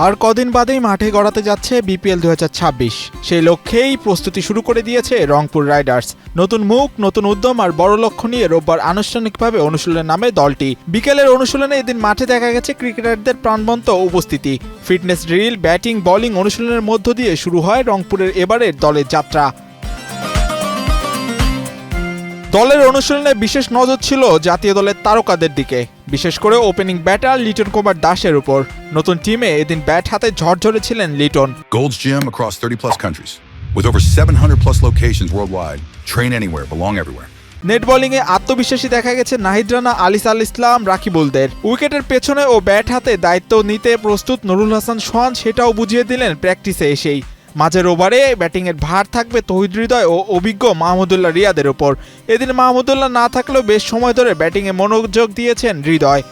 আর কদিন বাদেই মাঠে গড়াতে যাচ্ছে বিপিএল 2026। সেই লক্ষ্যেই প্রস্তুতি শুরু করে দিয়েছে রংপুর রাইডার্স। নতুন মুখ, নতুন উদ্যম আর বড় লক্ষ্য নিয়ে রোববার আনুষ্ঠানিকভাবে অনুশীলনে নামে দলটি। বিকেলের অনুশীলনে এদিন মাঠে দেখা গেছে ক্রিকেটারদের প্রাণবন্ত উপস্থিতি। ফিটনেস ড্রিল, ব্যাটিং, বোলিং অনুশীলনের মধ্য দিয়ে শুরু হয় রংপুরের এবারের দলের যাত্রা। দলের অনুশীলনে বিশেষ নজর ছিল জাতীয় দলের তারকাদের দিকে, বিশেষ করে ওপেনিং ব্যাটার লিটন কুমার দাসের উপর। নতুন টিমে এদিন ব্যাট হাতে ঝরঝরে ছিলেন Liton. Gold's Gym across 30 plus countries with over 700 plus locations worldwide. Train anywhere, belong everywhere. Net বোলিংয়ে আত্মবিশ্বাসী দেখা গেছে নাহিদ রানা, আলিস আল ইসলাম, রাকিবুলদের। উইকেটের পেছনে ও ব্যাট হাতে দায়িত্ব নিতে প্রস্তুত নুরুল হাসান সোহান সেটাও বুঝিয়ে দিলেন প্র্যাকটিসে এসেই। মাঝের ওভারে ব্যাটিংয়ের ভার থাকবে তৌহিদ হৃদয় ও অভিজ্ঞ মাহমুদুল্লাহ রিয়াদের ওপর। এদিন মাহমুদুল্লাহ না থাকলেও বেশ সময় ধরে ব্যাটিংয়ে মনোযোগ দিয়েছেন হৃদয়।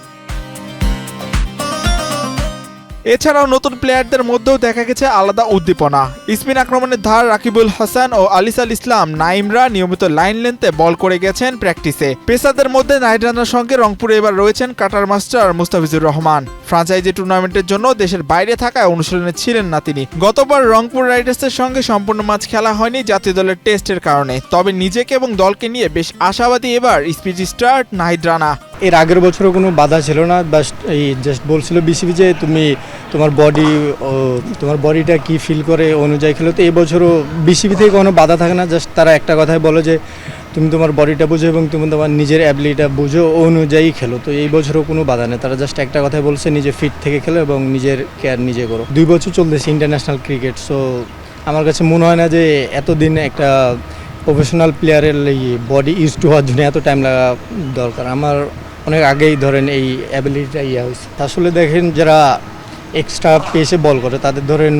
এছাড়াও নতুন প্লেয়ারদের মধ্যেও দেখা গেছে আলাদা উদ্দীপনা। স্পিন আক্রমণের ধার রাকিবুল হাসান ও আলিস আল ইসলাম, নাইমরা নিয়মিত লাইন লেন্থে বল করে গেছেন প্র্যাকটিসে। পেসারদের মধ্যে নাহিদ রানার সঙ্গে রংপুরে এবার রয়েছেন cutter master Mustafizur Rahman. Franchise টুর্নামেন্টের জন্য দেশের বাইরে থাকায় অনুশীলনে ছিলেন না তিনি। গতবার রংপুর রাইডার্সের সঙ্গে সম্পূর্ণ ম্যাচ খেলা হয়নি জাতীয় দলের টেস্টের কারণে। তবে নিজেকে এবং দলকে নিয়ে বেশ আশাবাদী এবার স্পিড স্টার নাহিদ রানা। এর আগের বছরও কোনো বাধা ছিল না, জাস্ট বলছিল বিসিবি যে তুমি তোমার বডিটা কি ফিল করে অনুযায়ী খেলো। তো এই বছরও বিসিবি থেকে কোনো বাধা থাকে না, জাস্ট তারা একটা কথাই বলে যে তুমি তোমার বডিটা বুঝো এবং তুমি তোমার নিজের অ্যাবিলিটিটা বুঝো অনুযায়ী খেলো। তো এই বছরও কোনো বাধা নেই, তারা জাস্ট একটা কথাই বলছে নিজে ফিট থেকে খেলো এবং নিজের কেয়ার নিজে করো। 2 বছর চলতেছে ইন্টারন্যাশনাল ক্রিকেট, সো আমার কাছে মনে হয় না যে এতদিন একটা প্রফেশনাল প্লেয়ারের বডি ইউজ টু হওয়ার জন্য এত টাইম লাগা দরকার। আমার অনেক আগেই ধরেন এই অ্যাবিলিটিটা হয়েছে। আসলে দেখেন যারা এক্সট্রা পেসে বল করে তাদের ধরেন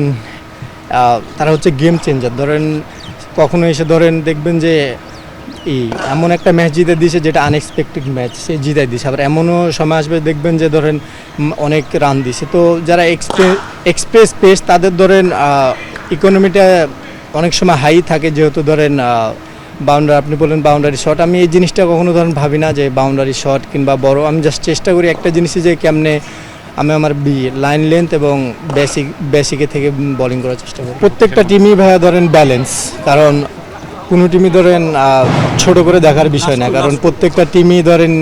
তারা হচ্ছে গেম চেঞ্জার। ধরেন কখনো এসে ধরেন দেখবেন যে এমন একটা ম্যাচ জিতে দিয়েছে যেটা আনএক্সপেক্টেড ম্যাচ, সে জিতাই দিয়েছে। আবার এমনও সময় আসবে দেখবেন যে ধরেন অনেক রান দিছে। তো যারা এক্সপ্রেস পেস তাদের ধরেন ইকোনমিটা অনেক সময় হাই থাকে, যেহেতু ধরেন বাউন্ডারি, আপনি বলেন বাউন্ডারি শট। আমি এই জিনিসটা কখনো ধরেন ভাবি না যে বাউন্ডারি শট কিংবা বড়। আমি জাস্ট চেষ্টা করি একটা জিনিসই যে কেমনে আমি আমার লাইন লেন্থ এবং বেসিকে থেকে বোলিং করার চেষ্টা করি। প্রত্যেকটা টিমই ভাইয়া ধরেন ব্যালেন্স, কারণ কোনো টিমই ধরেন ছোট করে দেখার বিষয় না, কারণ প্রত্যেকটা টিমই ধরেন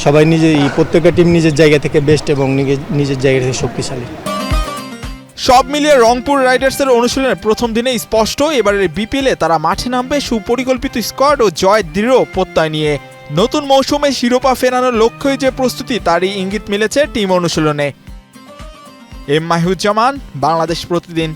সবাই প্রত্যেকটা টিম নিজের জায়গা থেকে বেস্ট এবং নিজের জায়গা থেকে শক্তিশালী। সব মিলিয়ে রংপুর রাইডার্সের অনুশীলনের প্রথম দিনে স্পষ্ট এবারের বিপিএলে তারা মাঠে নামবে সুপরিকল্পিত স্কোয়াড ও জয় দৃঢ় প্রত্যয় নিয়ে। নতুন মৌসুমে শিরোপা ফেরানোর লক্ষ্যই যে প্রস্তুতি তারই ইঙ্গিত মিলেছে টিম অনুশীলনে। এম মাহিউজ্জামান, বাংলাদেশ প্রতিদিন।